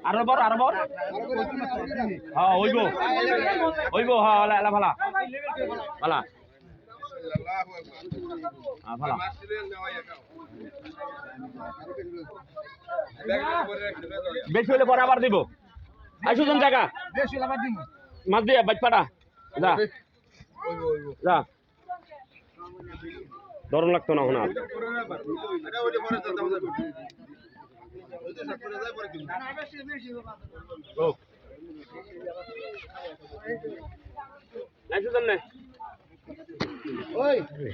আরো বড় হ্যাঁ হইব হ্যাঁ এলা ভালা ভালা ভালা বেশি হলে পরে আবার দিব সুজন জায়গা মাছ দিয়ে বাজ পাটা যা যা ধরন লাগতো না ওনার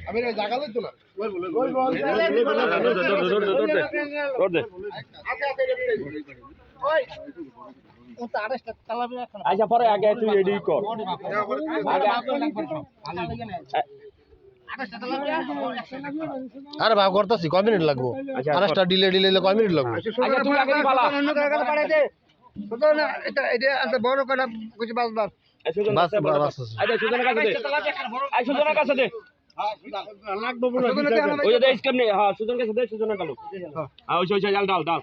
আমি জায়গা লইতো না আচ্ছা পরে আগে তুই রেডি কর আরে বাবা করতেছি কয় মিনিট লাগবো আরেকটা ডিলে কয় মিনিট লাগবে বড় কটা কিছু বাস কাছে দে সুজন কাছে দে সুজনের কালো ডাল ডাল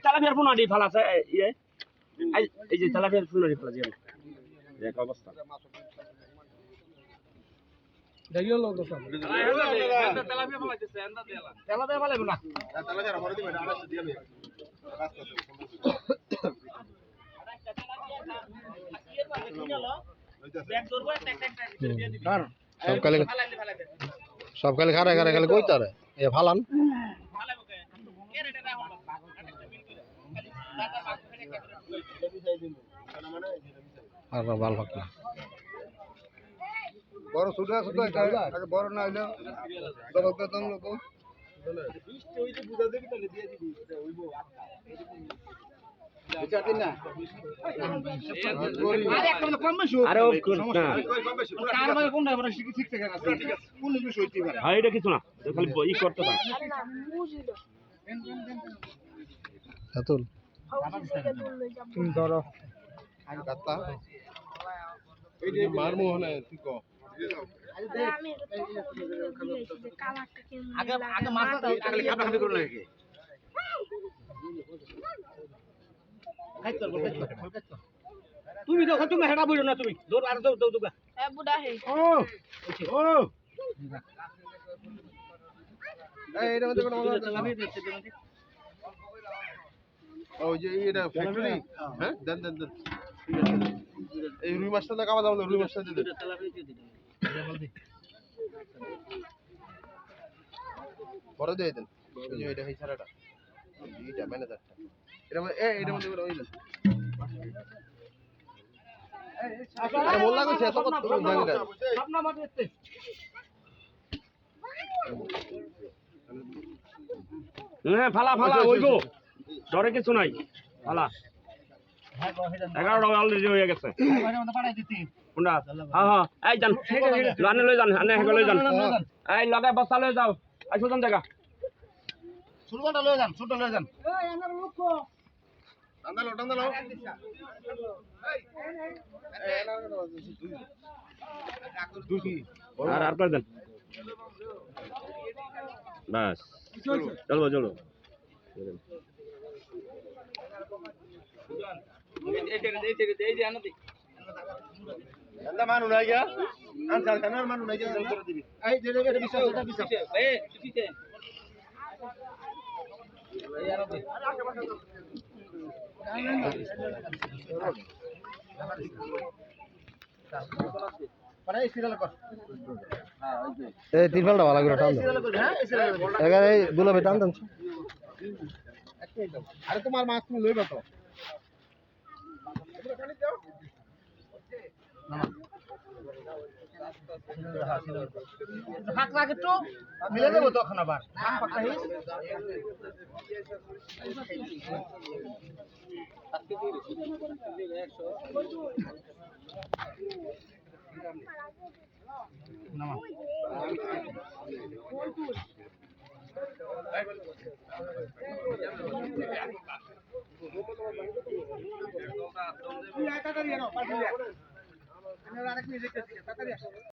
তেলাপিয়ার ফুনারি ফালাছে এই যে তেলাপিয়ার ফুনারি ফালাছে এক অবস্থা সবকালে খারে খালে কই তারে এ ফালান আর ভাল ফাকনা বড় ছোট ছোট আগে বড় না হইলো দবক দম লোক বৃষ্টি হইতে বুঝা দেবি তাহলে দিয়ে দিবি এটা হইবো বিচার দিন না আরে একটা কম বেশি আরে কম বেশি কার ভাই কোনটা বড় ঠিক থেকে আছে কোন বেশি হইতে পারে হ্যাঁ এটা কিছু না খালি ই করতে না সাতুল তুমি ধরো আর গাতা এই যে মারমু হনে তুই কো আগে মাছটা আগে খাবি করে লাগে তুমি দেখো তুমি হেডা বইলো না তুমি দৌড় আর দৌড় দৌড় এ বুড়া হে ও এই এর মধ্যে কোনো ও যে এটা ফ্যাক্টরি হ্যাঁ দেন এই রুই মাছটা না কাবা দাও রুই মাছটা দিয়ে দেন বড় দিয়ে দেন এই যে এটা এই সারাটা এইটা ম্যানেজারটা এর মধ্যে করে হইলো আরে মোল্লা কইছে এত কত জানি না স্বপ্ন মারতে হ্যাঁ ফালা হইবো ডরে কিছু নাই ফালা 11টা অলরেডি হয়ে গেছে কোনটা হ্যাঁ এই যান লানে লই যান আনে হেগে লই যান এই লগা বস্তা লই যাও এই সুজন জায়গা ছোটটা লই যান ছোট লই যান এই আনার লোক টান্দালো আর করে দেন বাস চলো মানু নাই গা আনসার খানার মানু নাই গা করে দিবি এই যে এটা বিষয় এটা বিষয় এই পিছে এই আর দে পরে সিরিয়াল কর হ্যাঁ ওই যে এই তিরপালটা ভালো করে টান দাও সিরিয়াল কর হ্যাঁ এই সিরিয়াল কর এগারে এই দুলাবে টান দেন আরে তোমার মাছ তুমি লইবা তো পানি দাও ফাঁক লাগে তো মিলে দেবো তখন আবার ফাঁকা হিস